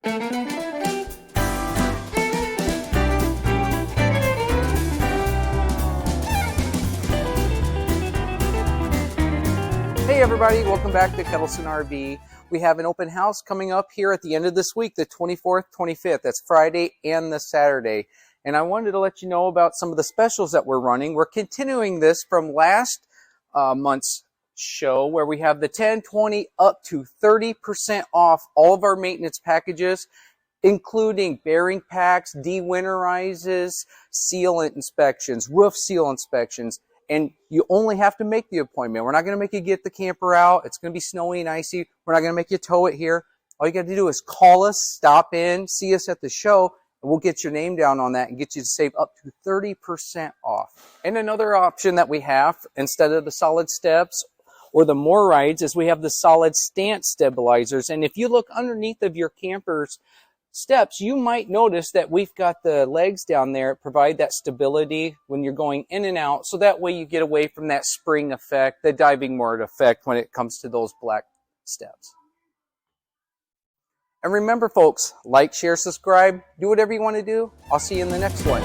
Hey everybody, welcome back to Ketelsen RV. We have an open house coming up here at the end of this week, the 24th, 25th. That's Friday and the Saturday. And I wanted to let you know about some of the specials that we're running. We're continuing this from last month's show where we have the 10, 20, up to 30% off all of our maintenance packages, including bearing packs, de-winterizes, sealant inspections, roof seal inspections. And you only have to make the appointment. We're not going to make you get the camper out. It's going to be snowy and icy. We're not going to make you tow it here. All you got to do is call us, stop in, see us at the show, and we'll get your name down on that and get you to save up to 30% off. And another option that we have, instead of the solid steps or the more rides, is we have the solid stance stabilizers. And if you look underneath of your camper's steps, you might notice that we've got the legs down there that provide that stability when you're going in and out, so that way you get away from that spring effect, the diving board effect when it comes to those black steps. And remember folks, like, share, subscribe, do whatever you want to do. I'll see you in the next one.